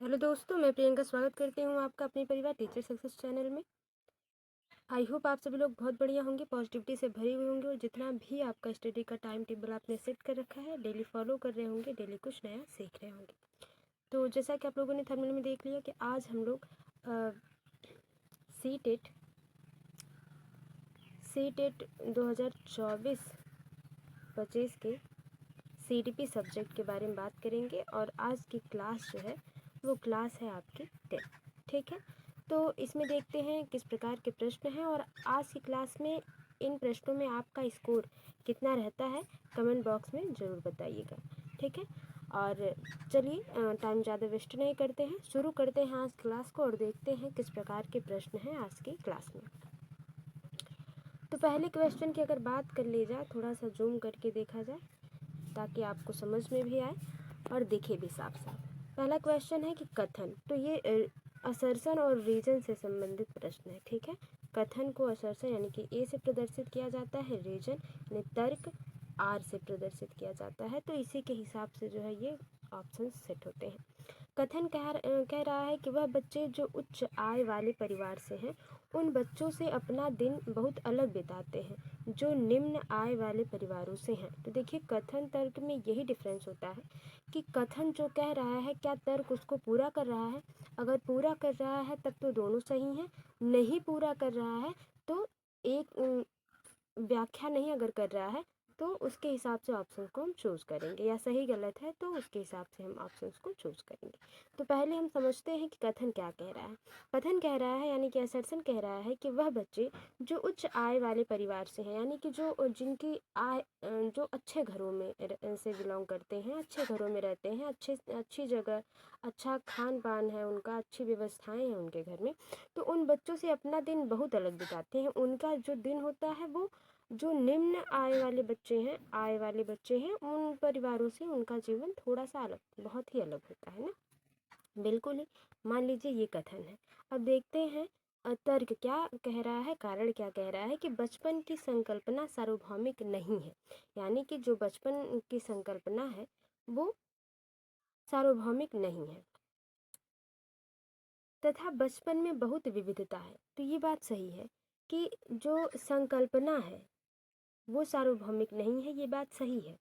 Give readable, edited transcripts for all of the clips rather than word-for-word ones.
Hello दोस्तों, मैं प्रियंका स्वागत करती हूँ आपका अपने परिवार टीचर सक्सेस चैनल में। आई होप आप सभी लोग बहुत बढ़िया होंगे, पॉजिटिविटी से भरे हुए होंगे और जितना भी आपका स्टडी का टाइम टेबल आपने सेट कर रखा है डेली फॉलो कर रहे होंगे, डेली कुछ नया सीख रहे होंगे। तो जैसा कि आप लोगों ने थंबनेल में देख लिया कि आज हम लोग सी टेट 2024-25 के CDP सब्जेक्ट के बारे में बात करेंगे और आज की क्लास जो है वो क्लास है आपकी 10। ठीक है, तो इसमें देखते हैं किस प्रकार के प्रश्न हैं और आज की क्लास में इन प्रश्नों में आपका स्कोर कितना रहता है कमेंट बॉक्स में ज़रूर बताइएगा। ठीक है, और चलिए टाइम ज़्यादा वेस्ट नहीं करते हैं, शुरू करते हैं आज क्लास को और देखते हैं किस प्रकार के प्रश्न हैं आज की क्लास में। तो पहले क्वेश्चन की अगर बात कर ली जाए, थोड़ा सा जूम करके देखा जाए ताकि आपको समझ में भी आए और दिखे भी साफ साफ। पहला क्वेश्चन है कि कथन, तो ये असर्शन और रीजन से संबंधित प्रश्न है। ठीक है, कथन को असर्शन यानी कि ए से प्रदर्शित किया जाता है, रीजन यानी तर्क आर से प्रदर्शित किया जाता है। तो इसी के हिसाब से जो है ये ऑप्शन सेट होते हैं। कथन कह रहा है कि वह बच्चे जो उच्च आय वाले परिवार से हैं उन बच्चों से अपना दिन बहुत अलग बिताते हैं जो निम्न आय वाले परिवारों से हैं। तो देखिए कथन तर्क में यही डिफरेंस होता है कि कथन जो कह रहा है क्या तर्क उसको पूरा कर रहा है। अगर पूरा कर रहा है तब तो दोनों सही हैं, नहीं पूरा कर रहा है तो एक व्याख्या नहीं अगर कर रहा है तो उसके हिसाब से ऑप्शन को हम चूज़ करेंगे, या सही गलत है तो उसके हिसाब से हम ऑप्शंस को चूज़ करेंगे। तो पहले हम समझते हैं कि कथन क्या कह रहा है। कथन कह रहा है यानी कि असर्शन कह रहा है कि वह बच्चे जो उच्च आय वाले परिवार से हैं, यानी कि जो जिनकी आय जो अच्छे घरों में से बिलोंग करते हैं, अच्छे घरों में रहते हैं, अच्छी जगह, अच्छा खान पान है उनका, अच्छी व्यवस्थाएं हैं उनके घर में, तो उन बच्चों से अपना दिन बहुत अलग बिताते हैं। उनका जो दिन होता है वो जो निम्न आय वाले बच्चे हैं उन परिवारों से उनका जीवन थोड़ा सा अलग, बहुत ही अलग होता है ना, बिल्कुल ही। मान लीजिए ये कथन है। अब देखते हैं तर्क क्या कह रहा है, कारण क्या कह रहा है कि बचपन की संकल्पना सार्वभौमिक नहीं है, यानी कि जो बचपन की संकल्पना है वो सार्वभौमिक नहीं है तथा बचपन में बहुत विविधता है। तो ये बात सही है कि जो संकल्पना है वो सार्वभौमिक नहीं है, ये बात सही है।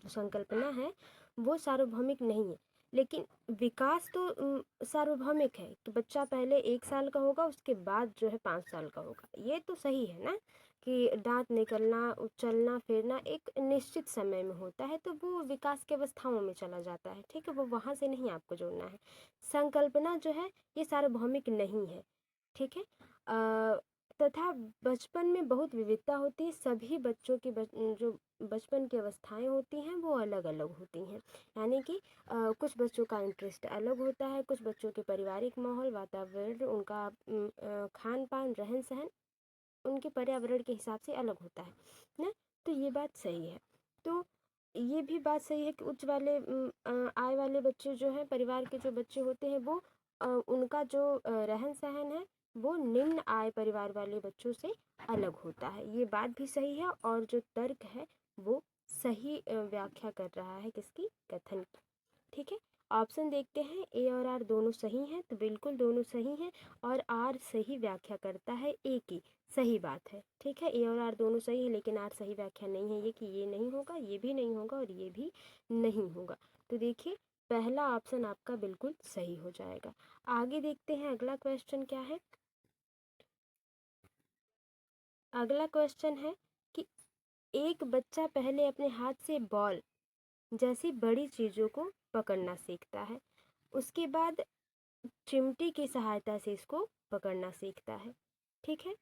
जो संकल्पना है वो सार्वभौमिक नहीं है, लेकिन विकास तो सार्वभौमिक है कि बच्चा पहले 1 साल का होगा उसके बाद जो है 5 साल का होगा। ये तो सही है ना कि दांत निकलना, चलना फिरना एक निश्चित समय में होता है, तो वो विकास के अवस्थाओं में चला जाता है। ठीक है, वो वहाँ से नहीं आपको जोड़ना है। संकल्पना जो है ये सार्वभौमिक नहीं है। ठीक है, तथा बचपन में बहुत विविधता होती है। सभी बच्चों की जो बचपन की अवस्थाएं होती हैं वो अलग अलग होती हैं, यानी कि कुछ बच्चों का इंटरेस्ट अलग होता है, कुछ बच्चों के पारिवारिक माहौल, वातावरण, उनका खान पान, रहन सहन उनके पर्यावरण के हिसाब से अलग होता है ना। तो ये बात सही है। तो ये भी बात सही है कि उच्च वाले आय वाले बच्चे जो हैं, परिवार के जो बच्चे होते हैं वो उनका जो रहन सहन है वो निम्न आय परिवार वाले बच्चों से अलग होता है। ये बात भी सही है और जो तर्क है वो सही व्याख्या कर रहा है किसकी, कथन की। ठीक है, ऑप्शन देखते हैं, ए और आर दोनों सही हैं, तो बिल्कुल दोनों सही हैं और आर सही व्याख्या करता है ए की, सही बात है। ठीक है, ए और आर दोनों सही है लेकिन आर सही व्याख्या नहीं है, ये कि ये नहीं होगा, ये भी नहीं होगा और ये भी नहीं होगा। तो देखिए पहला ऑप्शन आपका बिल्कुल सही हो जाएगा। आगे देखते हैं अगला क्वेश्चन क्या है। अगला क्वेश्चन है कि एक बच्चा पहले अपने हाथ से बॉल जैसी बड़ी चीज़ों को पकड़ना सीखता है, उसके बाद चिमटी की सहायता से इसको पकड़ना सीखता है। ठीक है,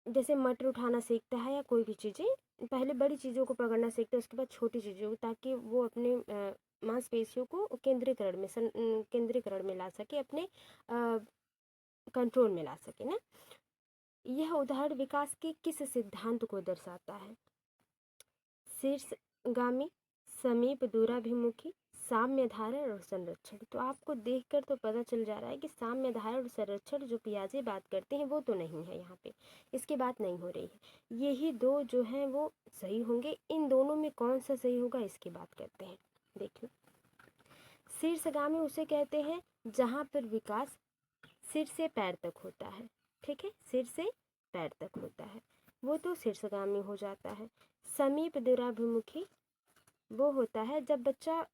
जैसे मटर उठाना सीखता है या कोई भी चीज़ें, पहले बड़ी चीज़ों को पकड़ना सीखता है उसके बाद छोटी चीज़ों को, ताकि वो अपने मांसपेशियों को केंद्रीकरण में ला सके, अपने कंट्रोल में ला सके ना। यह उदाहरण विकास के किस सिद्धांत को दर्शाता है, शीर्षगामी, समीप दूराभिमुखी, साम्य धारण और संरक्षण। तो आपको देखकर तो पता चल जा रहा है कि साम्य धारण और संरक्षण जो पियाजे बात करते हैं वो तो नहीं है, यहाँ पे इसकी बात नहीं हो रही है। यही दो जो हैं वो सही होंगे। इन दोनों में कौन सा सही होगा इसकी बात करते हैं। देखिए शीर्षगामी उसे कहते हैं जहाँ पर विकास सिर से पैर तक होता है। ठीक है, सिर से पैर तक होता है, वो तो शीर्षगामी हो जाता है। समीप दूराभिमुखी वो होता है जब बच्चा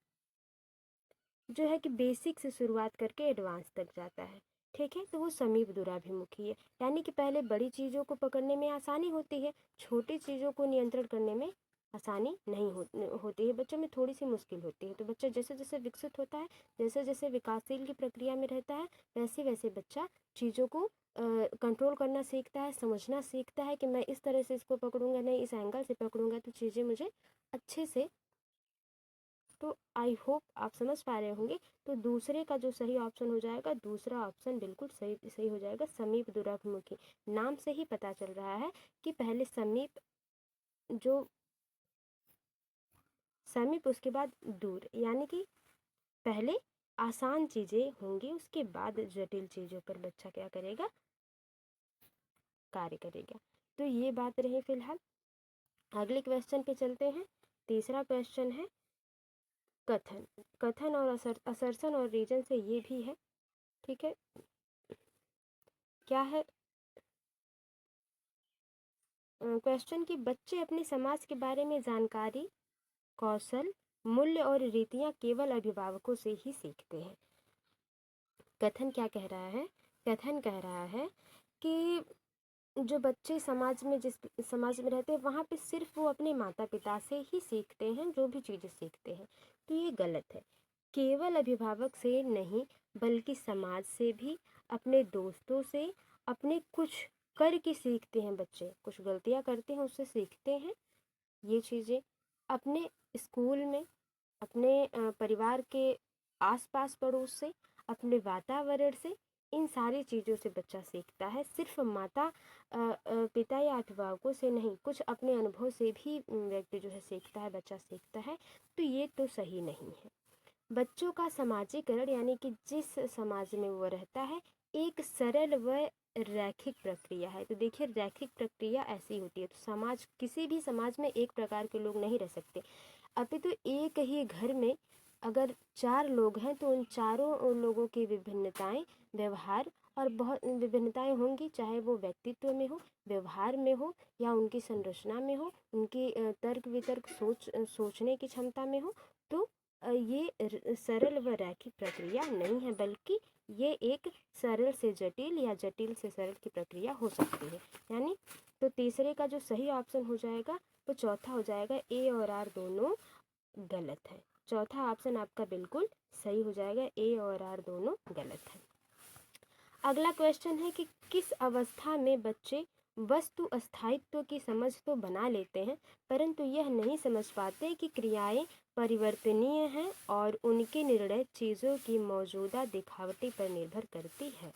जो है कि बेसिक से शुरुआत करके एडवांस तक जाता है। ठीक है, तो वो समीप दूराभिमुखी है, यानी कि पहले बड़ी चीज़ों को पकड़ने में आसानी होती है, छोटी चीज़ों को नियंत्रण करने में आसानी नहीं होती है, बच्चों में थोड़ी सी मुश्किल होती है। तो बच्चा जैसे जैसे विकसित होता है, जैसे जैसे विकासशील की प्रक्रिया में रहता है, वैसे वैसे बच्चा चीज़ों को कंट्रोल करना सीखता है, समझना सीखता है कि मैं इस तरह से इसको पकड़ूंगा, नहीं इस एंगल से पकड़ूंगा तो चीज़ें मुझे अच्छे से। तो आई होप आप समझ पा रहे होंगे। तो दूसरे का जो सही ऑप्शन हो जाएगा, दूसरा ऑप्शन बिल्कुल सही सही हो जाएगा, समीप दूराभिमुखी। नाम से ही पता चल रहा है कि पहले समीप, जो समीप उसके बाद दूर, यानी कि पहले आसान चीज़ें होंगी, उसके बाद जटिल चीज़ों पर बच्चा क्या करेगा, कार्य करेगा। तो ये बात रही फिलहाल। अगले क्वेश्चन पे चलते हैं। तीसरा क्वेश्चन है कथन। कथन और असर्शन और रीजन से ये भी है। ठीक है, क्या है क्वेश्चन कि बच्चे अपने समाज के बारे में जानकारी, कौशल, मूल्य और रीतियां केवल अभिभावकों से ही सीखते हैं। कथन क्या कह रहा है, कथन कह रहा है कि जो बच्चे समाज में, जिस समाज में रहते हैं वहाँ पे सिर्फ वो अपने माता पिता से ही सीखते हैं, जो भी चीज़ें सीखते हैं। तो ये गलत है, केवल अभिभावक से नहीं बल्कि समाज से भी, अपने दोस्तों से, अपने कुछ करके सीखते हैं बच्चे, कुछ गलतियाँ करते हैं उससे सीखते हैं ये चीज़ें। अपने स्कूल में, अपने परिवार के आसपास पड़ोस से, अपने वातावरण से, इन सारी चीज़ों से बच्चा सीखता है। सिर्फ माता पिता या अभिभावकों से नहीं, कुछ अपने अनुभव से भी व्यक्ति जो है सीखता है, बच्चा सीखता है। तो ये तो सही नहीं है। बच्चों का समाजीकरण, यानी कि जिस समाज में वो रहता है, एक सरल व रैखिक प्रक्रिया है। तो देखिए, रैखिक प्रक्रिया ऐसी होती है। तो समाज, किसी भी समाज में एक प्रकार के लोग नहीं रह सकते। अपितु एक ही घर में अगर 4 लोग हैं तो उन चारों लोगों की विभिन्नताएं, व्यवहार और बहुत विभिन्नताएं होंगी, चाहे वो व्यक्तित्व में हो, व्यवहार में हो, या उनकी संरचना में हो, उनकी तर्क वितर्क सोचने की क्षमता में हो। तो ये सरल व रैखिक प्रक्रिया नहीं है, बल्कि ये एक सरल से जटिल या जटिल से सरल की प्रक्रिया हो सकती है। यानी तो तीसरे का जो सही ऑप्शन हो जाएगा वो चौथा हो जाएगा। ए और आर दोनों गलत है। चौथा ऑप्शन आपका बिल्कुल सही हो जाएगा, ए और आर दोनों गलत है। अगला क्वेश्चन है कि किस अवस्था में बच्चे वस्तु अस्थायित्व की समझ तो बना लेते हैं, परंतु यह नहीं समझ पाते कि क्रियाएं परिवर्तनीय हैं और उनके निर्णय चीज़ों की मौजूदा दिखावटी पर निर्भर करती है।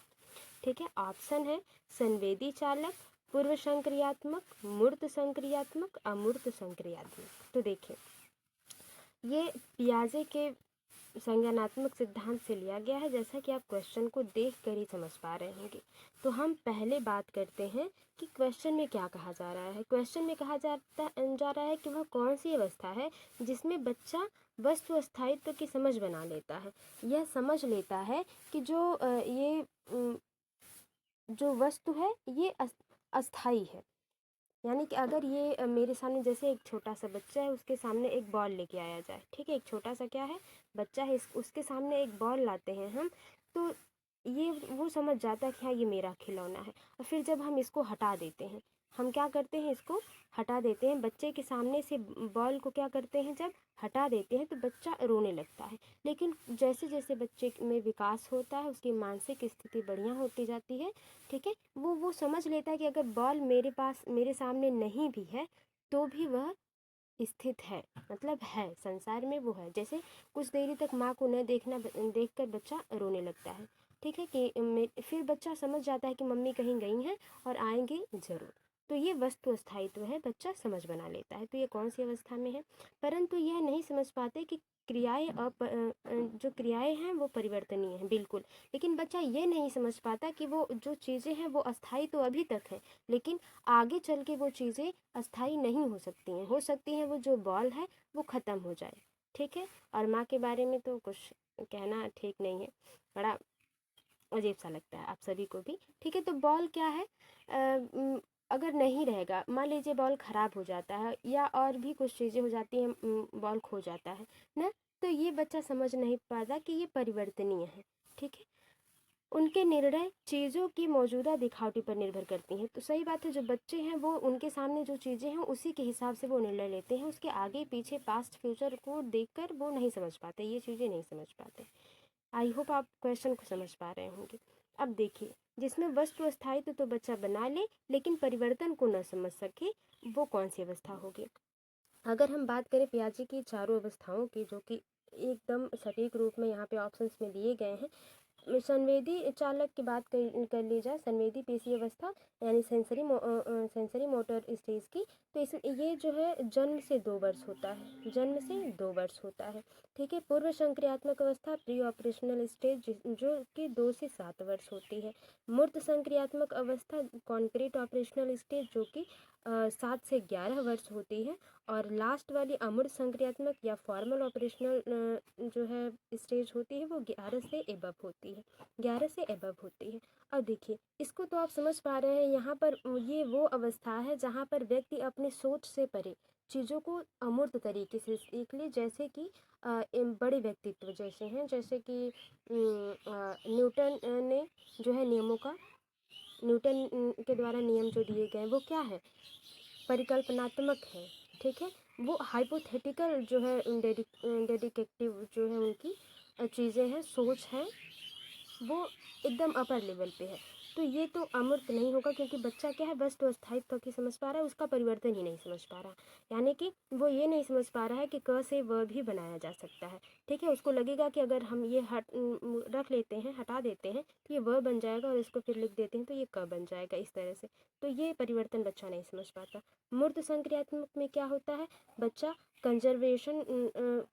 ठीक है, ऑप्शन है संवेदी चालक, पूर्व संक्रियात्मक, मूर्त संक्रियात्मक, अमूर्त संक्रियात्मक। तो देखिए, ये पियाजे के संज्ञानात्मक सिद्धांत से लिया गया है, जैसा कि आप क्वेश्चन को देख कर ही समझ पा रहे होंगे। तो हम पहले बात करते हैं कि क्वेश्चन में क्या कहा जा रहा है। क्वेश्चन में कहा जा रहा है कि वह कौन सी अवस्था है जिसमें बच्चा वस्तु अस्थायित्व की समझ बना लेता है। यह समझ लेता है कि जो वस्तु है ये अस्थाई है। यानी कि अगर ये मेरे सामने, जैसे एक छोटा सा बच्चा है, उसके सामने एक बॉल लेके आया जाए, ठीक है, एक छोटा सा क्या है, बच्चा है, उसके सामने एक बॉल लाते हैं हम, तो ये वो समझ जाता है कि हाँ ये मेरा खिलौना है। और फिर जब हम इसको हटा देते हैं, हम क्या करते हैं, इसको हटा देते हैं, बच्चे के सामने से बॉल को क्या करते हैं, जब हटा देते हैं तो बच्चा रोने लगता है। लेकिन जैसे जैसे बच्चे में विकास होता है, उसकी मानसिक स्थिति बढ़िया होती जाती है, ठीक है, वो समझ लेता है कि अगर बॉल मेरे पास, मेरे सामने नहीं भी है तो भी वह स्थित है, मतलब है, संसार में वो है। जैसे कुछ देरी तक माँ को न देखना, देखकर बच्चा रोने लगता है, ठीक है, कि फिर बच्चा समझ जाता है कि मम्मी कहीं गई हैं और आएंगे ज़रूर। तो ये वस्तु अस्थायित्व है, बच्चा समझ बना लेता है। तो ये कौन सी अवस्था में है, परंतु यह नहीं समझ पाते कि क्रियाएं जो क्रियाएं हैं वो परिवर्तनीय हैं, बिल्कुल। लेकिन बच्चा ये नहीं समझ पाता कि वो जो चीज़ें हैं वो अस्थायी तो अभी तक है, लेकिन आगे चल के वो चीज़ें अस्थायी नहीं हो सकती हैं। हो सकती हैं वो जो बॉल है वो ख़त्म हो जाए, ठीक है। और माँ के बारे में तो कुछ कहना ठीक नहीं है, बड़ा अजीब सा लगता है आप सभी को भी। ठीक है, तो बॉल क्या है, अगर नहीं रहेगा, मान लीजिए बॉल ख़राब हो जाता है या और भी कुछ चीज़ें हो जाती हैं, बॉल खो जाता है ना, तो ये बच्चा समझ नहीं पाता कि ये परिवर्तनीय है। ठीक है, उनके निर्णय चीज़ों की मौजूदा दिखावटी पर निर्भर करती हैं। तो सही बात है, जो बच्चे हैं वो उनके सामने जो चीज़ें हैं उसी के हिसाब से वो निर्णय लेते हैं, उसके आगे पीछे पास्ट फ्यूचर को देखकर वो नहीं समझ पाते, ये चीज़ें नहीं समझ पाते। आई होप आप क्वेश्चन को समझ पा रहे होंगे। अब देखिए, जिसमें वस्तु अस्थायित्व तो बच्चा बना ले लेकिन परिवर्तन को न समझ सके, वो कौन सी अवस्था होगी। अगर हम बात करें पियाजे की चारों अवस्थाओं की, जो कि एकदम सटीक रूप में यहाँ पे ऑप्शंस में दिए गए हैं, संवेदी चालक की बात कर ली जाए, संवेदी पेशी अवस्था यानी सेंसरी मोटर स्टेज की, तो इस ये जो है जन्म से 2 वर्ष होता है, जन्म से 2 वर्ष होता है। ठीक है, पूर्व संक्रियात्मक अवस्था प्री ऑपरेशनल स्टेज जो कि 2 से 7 वर्ष होती है। मूर्त संक्रियात्मक अवस्था कॉन्क्रीट ऑपरेशनल स्टेज जो कि 7 से 11 वर्ष होती है। और लास्ट वाली अमूर्त संक्रियात्मक या फॉर्मल ऑपरेशनल जो है स्टेज होती है, वो 11 से एबव होती है, 11 से एबव होती है। अब देखिए, इसको तो आप समझ पा रहे हैं, यहाँ पर ये वो अवस्था है जहाँ पर व्यक्ति अपने सोच से परे चीज़ों को अमूर्त तरीके से सीख ले, जैसे कि बड़े व्यक्तित्व जैसे हैं, जैसे कि न्यूटन ने जो है नियमों का, न्यूटन के द्वारा नियम जो दिए गए वो क्या है, परिकल्पनात्मक है। ठीक है, वो हाइपोथेटिकल जो है डेडिकेटिव जो है उनकी चीज़ें हैं, सोच है, वो एकदम अपर लेवल पे है। तो ये तो अमूर्त नहीं होगा, क्योंकि बच्चा क्या है, वस्तु अस्थायित्व की समझ पा रहा है, उसका परिवर्तन ही नहीं समझ पा रहा, यानी कि वो ये नहीं समझ पा रहा है कि क से व भी बनाया जा सकता है। ठीक है, उसको लगेगा कि अगर हम ये रख लेते हैं, हटा देते हैं, तो ये व बन जाएगा, और इसको फिर लिख देते हैं तो ये क बन जाएगा, इस तरह से। तो ये परिवर्तन बच्चा नहीं समझ पाता। मूर्त संक्रियात्मक में क्या होता है, बच्चा कंजर्वेशन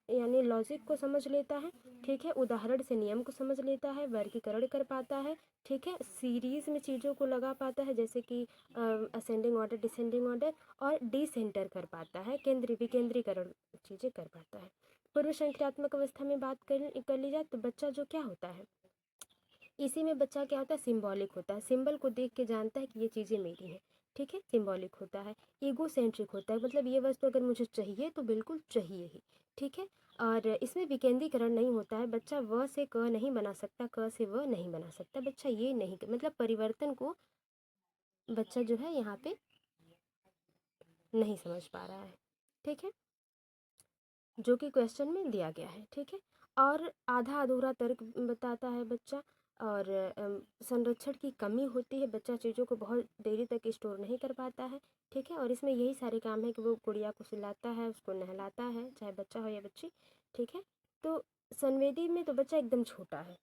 यानी लॉजिक को समझ लेता है। ठीक है, उदाहरण से नियम को समझ लेता है, वर्गीकरण कर पाता है। ठीक है, सीरीज में चीज़ों को लगा पाता है, जैसे कि असेंडिंग ऑर्डर, डिसेंडिंग ऑर्डर, और डिसेंटर कर पाता है, विकेंद्रीकरण चीज़ें कर पाता है। पूर्व संक्रियात्मक अवस्था में बात कर ली जाए, तो बच्चा जो क्या होता है, इसी में बच्चा क्या होता है, सिंबॉलिक होता है, सिंबल को देख के जानता है कि ये चीज़ें मेरी हैं। ठीक है, सिंबॉलिक होता है। ईगो सेंट्रिक होता है, मतलब ये वस्तु अगर मुझे चाहिए तो बिल्कुल चाहिए ही। ठीक है, और इसमें विकेंद्रीकरण नहीं होता है, बच्चा व से क नहीं बना सकता, क से व नहीं बना सकता, बच्चा ये नहीं, मतलब परिवर्तन को बच्चा जो है यहाँ पे नहीं समझ पा रहा है। ठीक है, जो कि क्वेश्चन में दिया गया है। ठीक है, और आधा अधूरा तर्क बताता है बच्चा, और संरक्षण की कमी होती है, बच्चा चीज़ों को बहुत देरी तक स्टोर नहीं कर पाता है। ठीक है, और इसमें यही सारे काम है कि वो गुड़िया को सिलाता है, उसको नहलाता है, चाहे बच्चा हो या बच्ची। ठीक है, तो संवेदी में तो बच्चा एकदम छोटा है,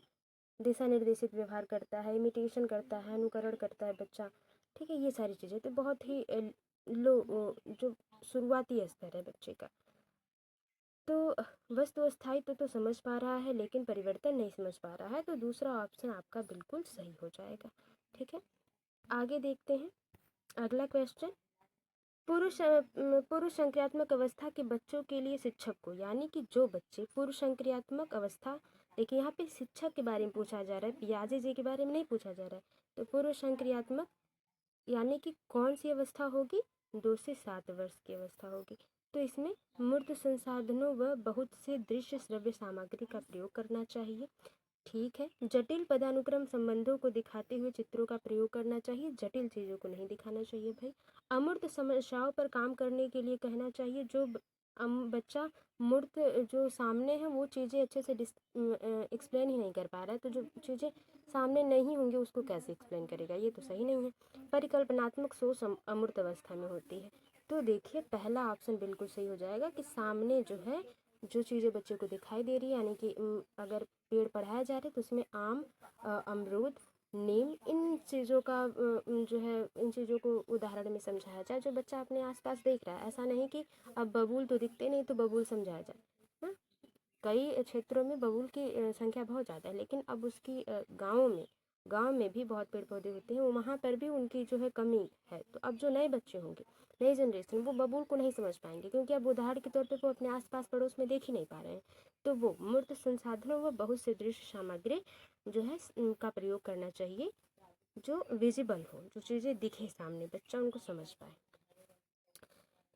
दिशा निर्देशित व्यवहार करता है, इमिटेशन करता है, अनुकरण करता है बच्चा। ठीक है, ये सारी चीज़ें तो बहुत ही लो जो शुरुआती स्तर है बच्चे का। तो वस्तु अस्थायित्व तो समझ पा रहा है लेकिन परिवर्तन नहीं समझ पा रहा है, तो दूसरा ऑप्शन आपका बिल्कुल सही हो जाएगा। ठीक है, आगे देखते हैं अगला क्वेश्चन। पूर्व संक्रियात्मक अवस्था के बच्चों के लिए शिक्षक को, यानी कि जो बच्चे पूर्व संक्रियात्मक अवस्था, देखिए यहाँ पे शिक्षक के बारे में पूछा जा रहा है, पियाजे जी के बारे में नहीं पूछा जा रहा है। तो पूर्व संक्रियात्मक यानी कि कौन सी अवस्था होगी, 2 से 7 वर्ष की अवस्था होगी। तो इसमें मूर्त संसाधनों व बहुत से दृश्य श्रव्य सामग्री का प्रयोग करना चाहिए। ठीक है, जटिल पदानुक्रम संबंधों को दिखाते हुए चित्रों का प्रयोग करना चाहिए, जटिल चीज़ों को नहीं दिखाना चाहिए भाई। अमूर्त समस्याओं पर काम करने के लिए कहना चाहिए, जो बच्चा मूर्त जो सामने है वो चीज़ें अच्छे से एक्सप्लेन ही नहीं कर पा रहा है, तो जो चीज़ें सामने नहीं होंगी उसको कैसे एक्सप्लेन करेगा, ये तो सही नहीं है। परिकल्पनात्मक सोच अमूर्त अवस्था में होती है। तो देखिए पहला ऑप्शन बिल्कुल सही हो जाएगा कि सामने जो है जो चीज़ें बच्चे को दिखाई दे रही है, यानी कि अगर पेड़ पढ़ाया जा रहा है तो उसमें आम, अमरूद, नीम, इन चीज़ों का जो है इन चीज़ों को उदाहरण में समझाया जाए जो बच्चा अपने आसपास देख रहा है। ऐसा नहीं कि अब बबूल तो दिखते नहीं तो बबूल समझाया जाए। हाँ, कई क्षेत्रों में बबूल की संख्या बहुत ज़्यादा है, लेकिन अब उसकी गाँव में गांव में भी बहुत पेड़ पौधे होते हैं, वहाँ पर भी उनकी जो है कमी है। तो अब जो नए बच्चे होंगे, नई जनरेशन, वो बबूल को नहीं समझ पाएंगे, क्योंकि अब उदाहरण के तौर पे वो अपने आसपास पड़ोस में देख ही नहीं पा रहे हैं। तो वो मूर्त संसाधनों व बहुत से दृश्य सामग्री जो है उनका प्रयोग करना चाहिए, जो विजिबल हो, जो चीज़ें दिखे सामने, बच्चा उनको समझ पाए।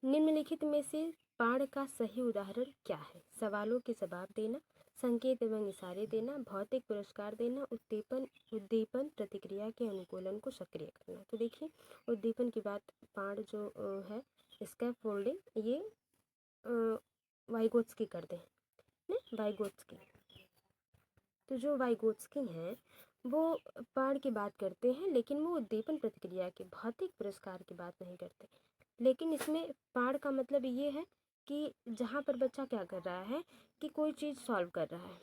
निम्नलिखित में से पाठ का सही उदाहरण क्या है? सवालों के जवाब देना, संकेत एवं इशारे देना, भौतिक पुरस्कार देना, उद्दीपन प्रतिक्रिया के अनुकूलन को सक्रिय करना। तो देखिए, उद्दीपन की बात, पाठ जो है, स्कैफोल्डिंग, ये वाइगोत्स्की करते हैं ना, वाइगोत्स्की। तो जो वाइगोत्स्की हैं वो पाठ की बात करते हैं, लेकिन वो उद्दीपन प्रतिक्रिया के, भौतिक पुरस्कार की बात नहीं करते। लेकिन इसमें पाठ का मतलब ये है कि जहाँ पर बच्चा क्या कर रहा है कि कोई चीज़ सॉल्व कर रहा है,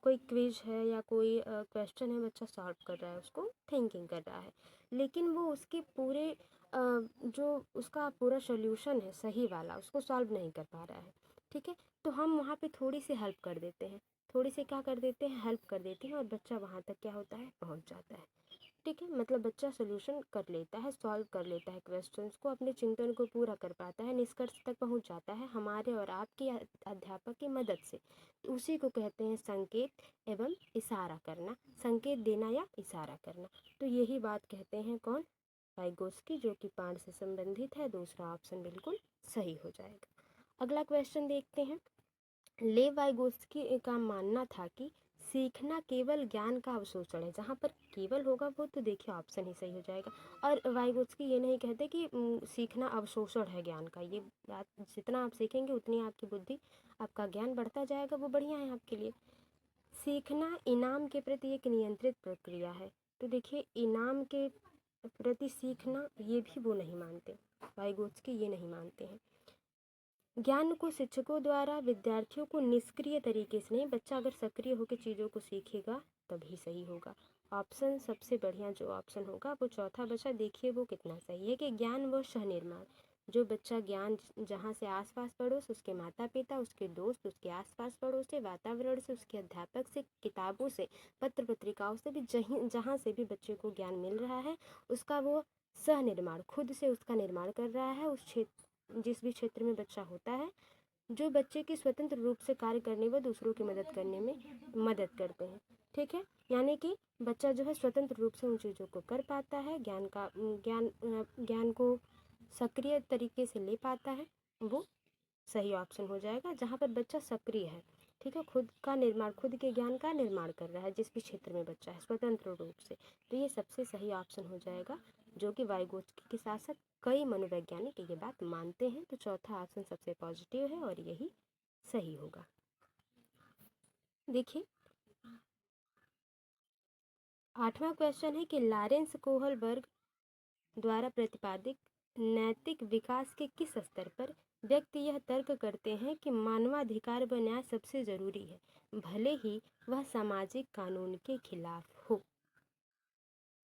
कोई क्विज है या कोई क्वेश्चन है, बच्चा सॉल्व कर रहा है, उसको थिंकिंग कर रहा है, लेकिन वो उसके पूरे जो उसका पूरा सोल्यूशन है सही वाला, उसको सॉल्व नहीं कर पा रहा है। ठीक है, तो हम वहाँ पे थोड़ी सी हेल्प कर देते हैं, थोड़ी सी क्या कर देते हैं, हेल्प कर देते हैं, और बच्चा वहाँ तक क्या होता है, पहुँच जाता है। ठीक है, मतलब बच्चा सोल्यूशन कर लेता है, सॉल्व कर लेता है क्वेश्चंस को, अपने चिंतन को पूरा कर पाता है, निष्कर्ष तक पहुंच जाता है हमारे और आपके अध्यापक की मदद से। तो उसी को कहते हैं संकेत एवं इशारा करना, संकेत देना या इशारा करना। तो यही बात कहते हैं कौन, वाइगोत्स्की, जो कि पाठ से संबंधित है। दूसरा ऑप्शन बिल्कुल सही हो जाएगा। अगला क्वेश्चन देखते हैं। लेव वाइगोत्स्की का मानना था कि सीखना केवल ज्ञान का अवशोषण है। जहाँ पर केवल होगा वो तो देखिए ऑप्शन ही सही हो जाएगा। और वाइगोत्स्की ये नहीं कहते कि सीखना अवशोषण है ज्ञान का। ये बात, जितना आप सीखेंगे उतनी आपकी बुद्धि, आपका ज्ञान बढ़ता जाएगा, वो बढ़िया है आपके लिए। सीखना इनाम के प्रति एक नियंत्रित प्रक्रिया है। तो देखिए, इनाम के प्रति सीखना, ये भी वो नहीं मानते, वाइगोत्स्की ये नहीं मानते हैं। ज्ञान को शिक्षकों द्वारा विद्यार्थियों को निष्क्रिय तरीके से नहीं, बच्चा अगर सक्रिय होकर चीज़ों को सीखेगा तभी सही होगा। ऑप्शन सबसे बढ़िया जो ऑप्शन होगा वो चौथा बचा। देखिए वो कितना सही है कि ज्ञान व सहनिर्माण, जो बच्चा ज्ञान जहाँ से आसपास पड़ोस, उसके माता पिता, उसके दोस्त, उसके आसपास पड़ोस से, वातावरण से, उसके अध्यापक से, किताबों से, पत्र पत्रिकाओं से भी, जहाँ से भी बच्चे को ज्ञान मिल रहा है, उसका वो सह निर्माण, खुद से उसका निर्माण कर रहा है। उस क्षेत्र, जिस भी क्षेत्र में बच्चा होता है, जो बच्चे की स्वतंत्र रूप से कार्य करने व दूसरों की मदद करने में मदद करते हैं। ठीक है, यानी कि बच्चा जो है स्वतंत्र रूप से उन चीज़ों को कर पाता है, ज्ञान को सक्रिय तरीके से ले पाता है, वो सही ऑप्शन हो जाएगा। जहाँ पर बच्चा सक्रिय है, ठीक है, खुद का निर्माण, खुद के ज्ञान का निर्माण कर रहा है, जिस भी क्षेत्र में बच्चा है स्वतंत्र रूप से, तो ये सबसे सही ऑप्शन हो जाएगा, जो कि वाइगोत्स्की के साथ साथ कई मनोवैज्ञानिक ये बात मानते हैं। तो चौथा ऑप्शन सबसे पॉजिटिव है और यही सही होगा। देखिए, 8वां क्वेश्चन है कि लॉरेंस कोहलबर्ग द्वारा प्रतिपादित नैतिक विकास के किस स्तर पर व्यक्ति यह तर्क करते हैं कि मानवाधिकार व न्याय सबसे जरूरी है, भले ही वह सामाजिक कानून के खिलाफ हो।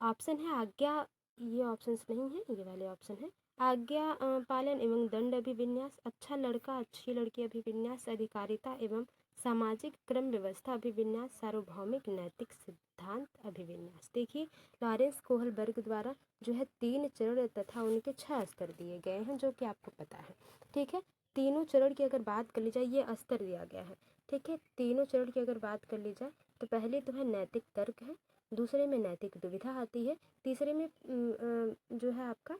ऑप्शन है आज्ञा, ये ऑप्शंस नहीं है, ये वाले ऑप्शन है। आज्ञा पालन एवं दंड अभिविन्यास, अच्छा लड़का अच्छी लड़की अभिविन्यास, अधिकारिता एवं सामाजिक क्रम व्यवस्था अभिविन्यास, सार्वभौमिक नैतिक सिद्धांत अभिविन्यास। देखिए, लॉरेंस कोहलबर्ग द्वारा जो है 3 चरण तथा उनके 6 स्तर दिए गए हैं, जो कि आपको पता है। ठीक है, तीनों चरण की अगर बात कर ली जाए, ये स्तर दिया गया है। ठीक है, तीनों चरण की अगर बात कर ली जाए तो पहले तो है नैतिक तर्क है, दूसरे में नैतिक दुविधा आती है, तीसरे में जो है आपका,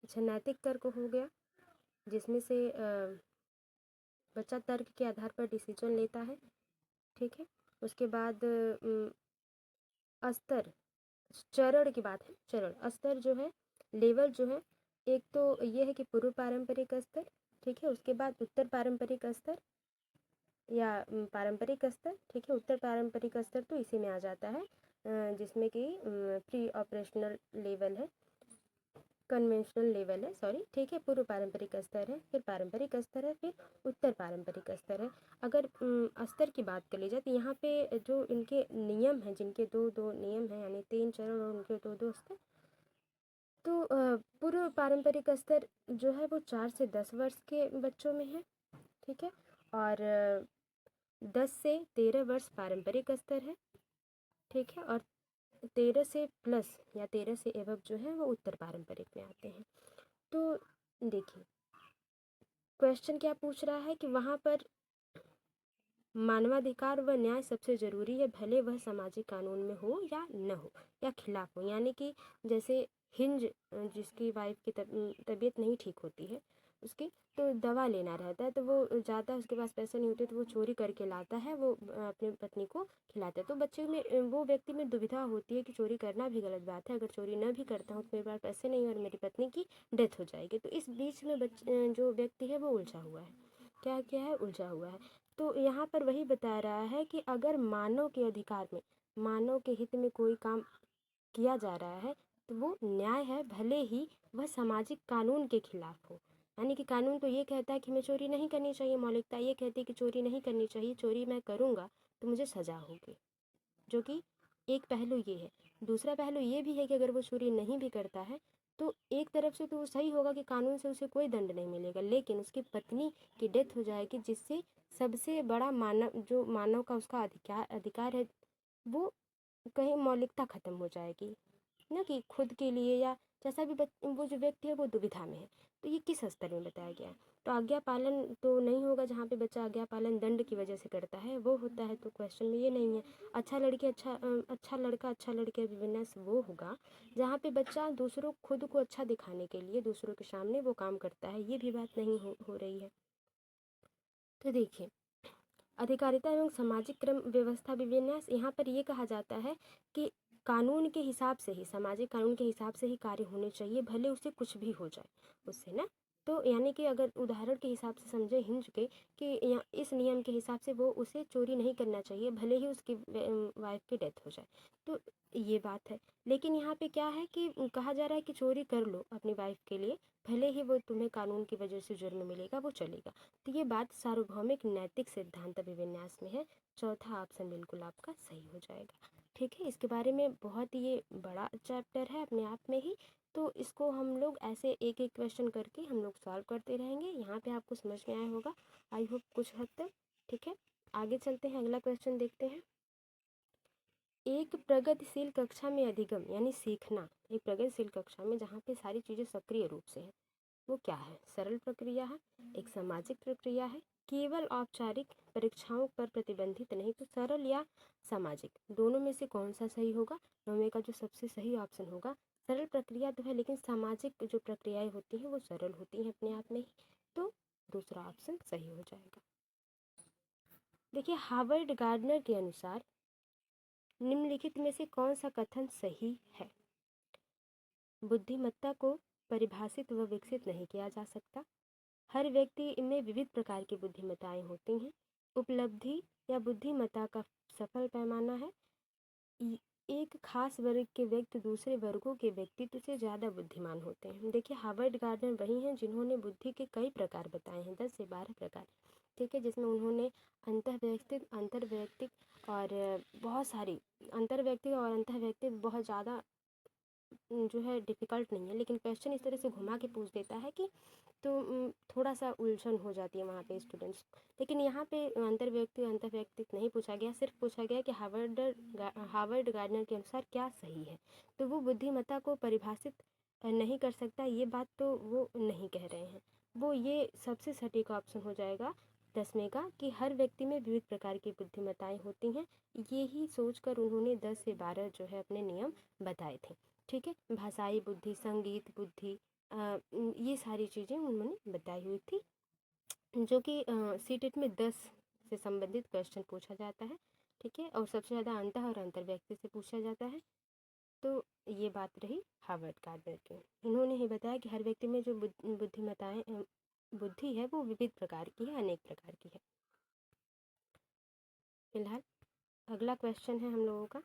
अच्छा, नैतिक तर्क हो गया, जिसमें से बच्चा तर्क के आधार पर डिसीजन लेता है। ठीक है, उसके बाद स्तर, चरण की बात है, चरण स्तर जो है, लेवल जो है, एक तो ये है कि पूर्व पारंपरिक स्तर, ठीक है, उसके बाद उत्तर पारंपरिक स्तर या पारंपरिक स्तर। ठीक है, उत्तर पारंपरिक स्तर तो इसी में आ जाता है, जिसमें कि प्री ऑपरेशनल लेवल है, कन्वेंशनल लेवल है, सॉरी। ठीक है, पूर्व पारंपरिक स्तर है, फिर पारंपरिक स्तर है, फिर उत्तर पारंपरिक स्तर है। अगर स्तर की बात कर ली जाए तो यहाँ पे जो इनके नियम हैं, जिनके दो दो नियम हैं, यानी 3 चरण और उनके दो दो स्तर, तो पूर्व पारंपरिक स्तर जो है वो 4 से 10 वर्ष के बच्चों में है। ठीक है, और 10 से 13 वर्ष पारंपरिक स्तर है, ठीक है, और 13 से प्लस या 13 से एबव जो है वो उत्तर पारंपरिक में आते हैं। तो देखिए क्वेश्चन क्या पूछ रहा है कि वहाँ पर मानवाधिकार व न्याय सबसे जरूरी है, भले वह सामाजिक कानून में हो या न हो या खिलाफ हो। यानी कि जैसे हिंज जिसकी वाइफ की तबीयत नहीं ठीक होती है उसकी, तो दवा लेना रहता है, तो वो ज़्यादा उसके पास पैसे नहीं होते तो वो चोरी करके लाता है, वो अपनी पत्नी को खिलाता है। तो बच्चे में वो व्यक्ति में दुविधा होती है कि चोरी करना भी गलत बात है, अगर चोरी न भी करता हूँ तो मेरे पास पैसे नहीं और मेरी पत्नी की डेथ हो जाएगी। तो इस बीच में जो व्यक्ति है वो उलझा हुआ है। क्या क्या है? उलझा हुआ है। तो यहाँ पर वही बता रहा है कि अगर मानव के अधिकार में, मानव के हित में कोई काम किया जा रहा है तो वो न्याय है, भले ही वह सामाजिक कानून के खिलाफ हो। यानी कि कानून तो ये कहता है कि हमें चोरी नहीं करनी चाहिए, मौलिकता ये कहती है कि चोरी नहीं करनी चाहिए, चोरी मैं करूँगा तो मुझे सज़ा होगी, जो कि एक पहलू ये है। दूसरा पहलू ये भी है कि अगर वो चोरी नहीं भी करता है तो एक तरफ से तो वो सही होगा कि कानून से उसे कोई दंड नहीं मिलेगा, लेकिन उसकी पत्नी की डेथ हो जाएगी, जिससे सबसे बड़ा मानव का उसका अधिकार है, वो कहीं मौलिकता खत्म हो जाएगी ना, कि खुद के लिए या जैसा भी वो जो व्यक्ति है वो दुविधा में है। तो ये किस स्तर में बताया गया है? तो आज्ञा पालन तो नहीं होगा, जहाँ पे बच्चा आज्ञा पालन दंड की वजह से करता है वो होता है, तो क्वेश्चन में ये नहीं है। अच्छा लड़की अच्छा लड़का अच्छा लड़के अभिविन्यास वो होगा जहाँ पे बच्चा दूसरों खुद को अच्छा दिखाने के लिए दूसरों के सामने वो काम करता है, ये भी बात नहीं हो रही है। तो देखिए अधिकारिता एवं सामाजिक क्रम व्यवस्था विन्यास, यहाँ पर ये कहा जाता है कि कानून के हिसाब से ही, सामाजिक कानून के हिसाब से ही कार्य होने चाहिए, भले उसे कुछ भी हो जाए उससे ना। तो यानी कि अगर उदाहरण के हिसाब से समझे हिंज के कि इस नियम के हिसाब से वो उसे चोरी नहीं करना चाहिए, भले ही उसकी वाइफ की डेथ हो जाए, तो ये बात है। लेकिन यहाँ पे क्या है कि कहा जा रहा है कि चोरी कर लो अपनी वाइफ के लिए, भले ही वो तुम्हें कानून की वजह से जुर्म मिलेगा, वो चलेगा। तो ये बात सार्वभौमिक नैतिक सिद्धांत अभिविन्यास में है। चौथा ऑप्शन बिल्कुल आपका सही हो जाएगा। ठीक है, इसके बारे में बहुत ही ये बड़ा चैप्टर है अपने आप में ही, तो इसको हम लोग ऐसे एक एक क्वेश्चन करके हम लोग सॉल्व करते रहेंगे। यहाँ पे आपको समझ में आया होगा आई होप कुछ हद तक। ठीक है, आगे चलते हैं, अगला क्वेश्चन देखते हैं। एक प्रगतिशील कक्षा में अधिगम यानी सीखना, एक प्रगतिशील कक्षा में जहाँ पे सारी चीज़ें सक्रिय रूप से है, वो क्या है? सरल प्रक्रिया है, एक सामाजिक प्रक्रिया है, केवल औपचारिक परीक्षाओं पर प्रतिबंधित नहीं, तो सरल या सामाजिक, दोनों में से कौन सा सही होगा? नौवें का जो सबसे सही ऑप्शन होगा, सरल प्रक्रिया तो है लेकिन सामाजिक जो प्रक्रियाएं होती हैं वो सरल होती हैं अपने आप में ही, तो दूसरा ऑप्शन सही हो जाएगा। देखिए हार्वर्ड गार्डनर के अनुसार निम्नलिखित में से कौन सा कथन सही है? बुद्धिमत्ता को परिभाषित व विकसित नहीं किया जा सकता, हर व्यक्ति में विविध प्रकार की बुद्धिमत्ताएं होती हैं, उपलब्धि या बुद्धिमत्ता का सफल पैमाना है, एक खास वर्ग के व्यक्ति दूसरे वर्गों के व्यक्तित्व से ज़्यादा बुद्धिमान होते हैं। देखिए हार्वर्ड गार्डनर वही हैं जिन्होंने बुद्धि के कई प्रकार बताए हैं, 10 से 12 प्रकार, ठीक है, जिसमें उन्होंने अंतर्वैयक्तिक और बहुत सारी अंतर्वैयक्तिक और अंतर्वैयक्तिक बहुत ज़्यादा जो है डिफ़िकल्ट नहीं है, लेकिन क्वेश्चन इस तरह से घुमा के पूछ देता है कि तो थोड़ा सा उलझन हो जाती है वहाँ पे स्टूडेंट्स। लेकिन यहाँ पे अंतर्वैयक्तिक नहीं पूछा गया, सिर्फ पूछा गया कि हार्वर्ड गार्डनर के अनुसार क्या सही है। तो वो बुद्धिमत्ता को परिभाषित नहीं कर सकता, ये बात तो वो नहीं कह रहे हैं। वो ये सबसे सटीक ऑप्शन हो जाएगा 10वें का कि हर व्यक्ति में विविध प्रकार की बुद्धिमत्ताएं होती हैं, ये ही सोचकर उन्होंने 10 से 12 जो है अपने नियम बताए थे। ठीक है, भाषाई बुद्धि, संगीत बुद्धि, ये सारी चीज़ें उन्होंने बताई हुई थी, जो कि सीटेट में 10 से संबंधित क्वेश्चन पूछा जाता है। ठीक है, और सबसे ज़्यादा अंतः और अंतर्व्यक्ति से पूछा जाता है। तो ये बात रही हार्वर्ड गार्डनर की, इन्होंने ही बताया कि हर व्यक्ति में जो बुद्धिमत्ताएं बुद्धि है वो विविध प्रकार की है, अनेक प्रकार की है। फिलहाल अगला क्वेश्चन है हम लोगों का,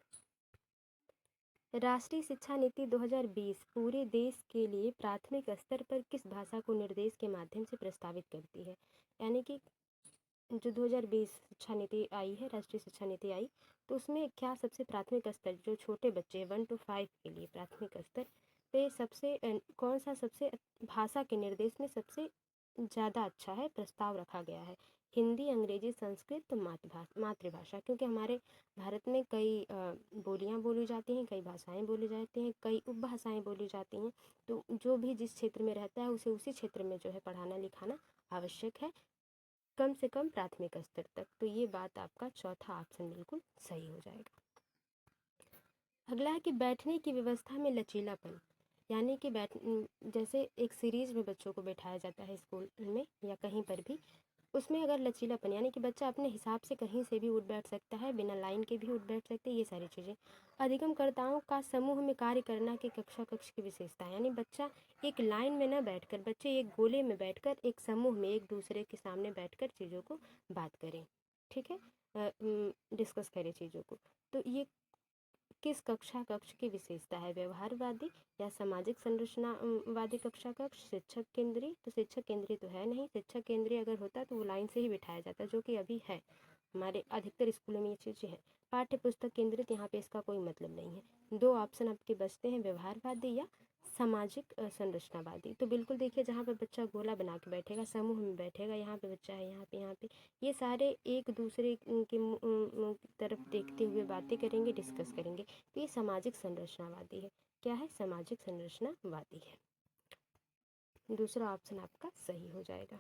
राष्ट्रीय शिक्षा नीति 2020 पूरे देश के लिए प्राथमिक स्तर पर किस भाषा को निर्देश के माध्यम से प्रस्तावित करती है? यानी कि जो 2020 शिक्षा नीति आई है, राष्ट्रीय शिक्षा नीति आई, तो उसमें क्या सबसे प्राथमिक स्तर जो छोटे बच्चे 1 to 5 के लिए प्राथमिक स्तर पे सबसे कौन सा सबसे भाषा के निर्देश में सबसे ज़्यादा अच्छा है प्रस्ताव रखा गया है? हिंदी, अंग्रेजी, संस्कृत तो मातृभाषा, क्योंकि हमारे भारत में कई बोलियाँ बोली जाती हैं, कई भाषाएं बोली जाती हैं, कई उपभाषाएं बोली जाती हैं। तो जो भी जिस क्षेत्र में रहता है उसे उसी क्षेत्र में जो है पढ़ाना लिखाना आवश्यक है, कम से कम प्राथमिक स्तर तक। तो ये बात आपका चौथा ऑप्शन बिल्कुल सही हो जाएगा। अगला है कि बैठने की व्यवस्था में लचीलापन, यानी कि जैसे एक सीरीज में बच्चों को बैठाया जाता है स्कूल में या कहीं पर भी, उसमें अगर लचीलापन यानी कि बच्चा अपने हिसाब से कहीं से भी उठ बैठ सकता है, बिना लाइन के भी उठ बैठ सकते हैं, ये सारी चीज़ें। अधिगमकर्ताओं का समूह में कार्य करना की कक्षा कक्ष की विशेषता, यानी बच्चा एक लाइन में न बैठकर, बच्चे एक गोले में बैठकर एक समूह में एक दूसरे के सामने बैठकर चीज़ों को बात करें, ठीक है, डिस्कस करें चीज़ों को। तो ये किस कक्षा कक्ष की विशेषता है? व्यवहारवादी या सामाजिक संरचना वादी कक्षा कक्ष, शिक्षक केंद्रीय? तो शिक्षक केंद्रीय तो है नहीं, शिक्षक केंद्रीय अगर होता तो वो लाइन से ही बिठाया जाता, जो कि अभी है हमारे अधिकतर स्कूलों में ये चीज़ें हैं। पाठ्य पुस्तक केंद्रित, यहाँ पे इसका कोई मतलब नहीं है। दो ऑप्शन आपके बचते हैं, व्यवहारवादी या सामाजिक संरचनावादी। तो बिल्कुल देखिए, जहाँ पर बच्चा गोला बना के बैठेगा, समूह में बैठेगा, यहाँ पे बच्चा है, यहाँ पे ये सारे एक दूसरे की तरफ देखते हुए बातें करेंगे, डिस्कस करेंगे। तो ये सामाजिक संरचनावादी है। क्या है? सामाजिक संरचनावादी है। दूसरा ऑप्शन आपका सही हो जाएगा।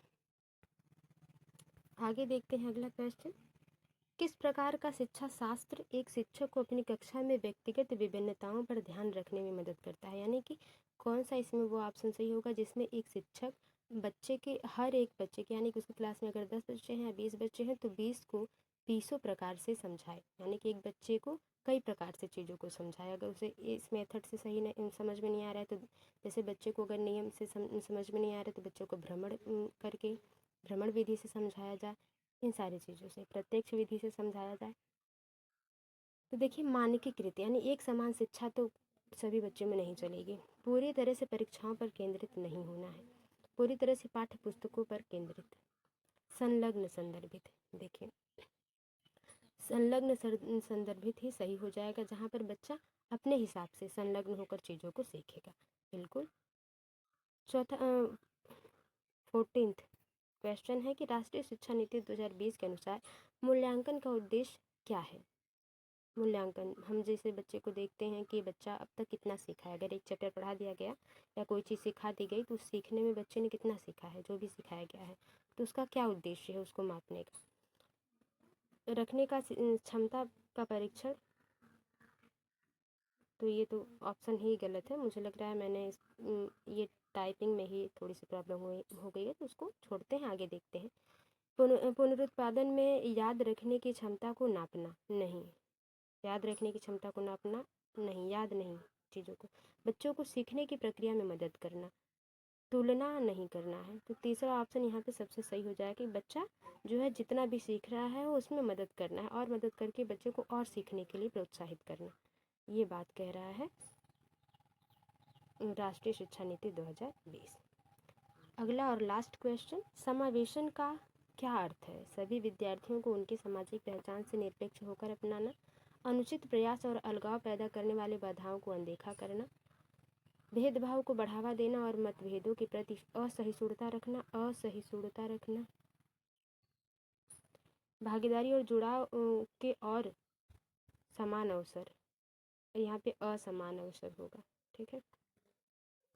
आगे देखते हैं अगला क्वेश्चन। किस प्रकार का शिक्षा शास्त्र एक शिक्षक को अपनी कक्षा में व्यक्तिगत विभिन्नताओं पर ध्यान रखने में मदद करता है? यानी कि कौन सा इसमें वो ऑप्शन सही होगा जिसमें एक शिक्षक बच्चे के, हर एक बच्चे के, यानी कि उसकी क्लास में अगर 10 बच्चे हैं या 20 बच्चे हैं तो 20 को 20 प्रकार से समझाए, यानी कि एक बच्चे को कई प्रकार से चीज़ों को समझाए। अगर उसे इस मेथड से सही नहीं समझ में नहीं आ रहा है, तो जैसे बच्चे को अगर नियम से समझ में नहीं आ रहा है तो बच्चों को भ्रमण करके, भ्रमण विधि से समझाया जाए, इन सारी चीज़ों से, प्रत्यक्ष विधि से समझाया जाए। तो देखिए, मानकीकृत यानी एक समान शिक्षा तो सभी बच्चों में नहीं चलेगी। पूरी तरह से परीक्षाओं पर केंद्रित नहीं होना है, पूरी तरह से पाठ्य पुस्तकों पर केंद्रित। संलग्न संदर्भित, देखिए संलग्न संदर्भित ही सही हो जाएगा, जहाँ पर बच्चा अपने हिसाब से संलग्न होकर चीज़ों को सीखेगा। बिल्कुल। चौथा 14th क्वेश्चन है कि राष्ट्रीय शिक्षा नीति 2020 के अनुसार मूल्यांकन का उद्देश्य क्या है? मूल्यांकन, हम जैसे बच्चे को देखते हैं कि बच्चा अब तक कितना सीखा है। अगर एक चैप्टर पढ़ा दिया गया या कोई चीज़ सिखा दी गई तो उस सीखने में बच्चे ने कितना सीखा है, जो भी सिखाया गया है, तो उसका क्या उद्देश्य है, उसको मापने का, रखने का क्षमता का परीक्षण। तो ये तो ऑप्शन ही गलत है, मुझे लग रहा है मैंने ये टाइपिंग में ही थोड़ी सी प्रॉब्लम हो गई है, तो उसको छोड़ते हैं, आगे देखते हैं। पुनरुत्पादन में याद रखने की क्षमता को नापना, नहीं, याद रखने की क्षमता को नापना नहीं, याद नहीं चीज़ों को। बच्चों को सीखने की प्रक्रिया में मदद करना, तुलना नहीं करना है। तो तीसरा ऑप्शन यहाँ पे सबसे सही हो जाएगा कि बच्चा जो है जितना भी सीख रहा है वो उसमें मदद करना है, और मदद करके बच्चे को और सीखने के लिए प्रोत्साहित करना, ये बात कह रहा है राष्ट्रीय शिक्षा नीति 2020। अगला और लास्ट क्वेश्चन, समावेशन का क्या अर्थ है? सभी विद्यार्थियों को उनकी सामाजिक पहचान से निरपेक्ष होकर अपनाना, अनुचित प्रयास और अलगाव पैदा करने वाली बाधाओं को अनदेखा करना, भेदभाव को बढ़ावा देना और मतभेदों के प्रति असहिष्णुता रखना, भागीदारी और जुड़ाव के और समान अवसर, यहाँ पे असमान अवसर होगा, ठीक है,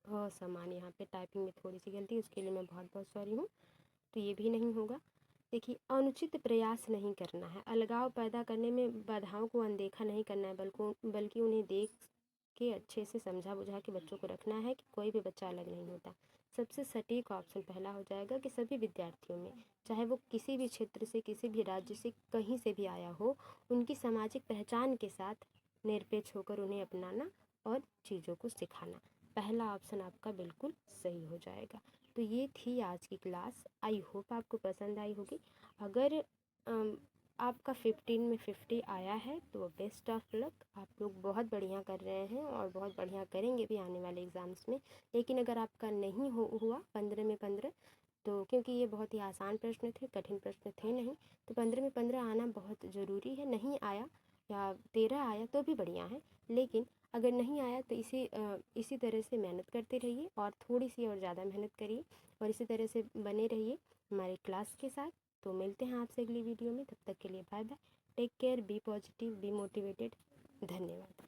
असमान, यहाँ पे टाइपिंग में थोड़ी सी गलती, उसके लिए मैं बहुत बहुत सॉरी हूँ। तो ये भी नहीं होगा। देखिए, अनुचित प्रयास नहीं करना है, अलगाव पैदा करने में बाधाओं को अनदेखा नहीं करना है, बल्कि उन्हें देख के अच्छे से समझा बुझा के बच्चों को रखना है कि कोई भी बच्चा अलग नहीं होता। सबसे सटीक ऑप्शन पहला हो जाएगा कि सभी विद्यार्थियों में, चाहे वो किसी भी क्षेत्र से, किसी भी राज्य से, कहीं से भी आया हो, उनकी सामाजिक पहचान के साथ निरपेक्ष होकर उन्हें अपनाना और चीज़ों को सिखाना। पहला ऑप्शन आपका बिल्कुल सही हो जाएगा। तो ये थी आज की क्लास, आई होप आपको पसंद आई होगी। अगर आपका 15 में 50 आया है तो बेस्ट ऑफ लक, आप लोग बहुत बढ़िया कर रहे हैं और बहुत बढ़िया करेंगे भी आने वाले एग्ज़ाम्स में। लेकिन अगर आपका नहीं हुआ 15 में 15, तो क्योंकि ये बहुत ही आसान प्रश्न थे, कठिन प्रश्न थे नहीं, तो 15 में 15 आना बहुत ज़रूरी है। नहीं आया या 13 आया तो भी बढ़िया है, लेकिन अगर नहीं आया तो इसी तरह से मेहनत करते रहिए और थोड़ी सी और ज़्यादा मेहनत करिए और इसी तरह से बने रहिए हमारे क्लास के साथ। तो मिलते हैं आपसे अगली वीडियो में, तब तक के लिए bye bye, take care, be positive, be motivated. धन्यवाद।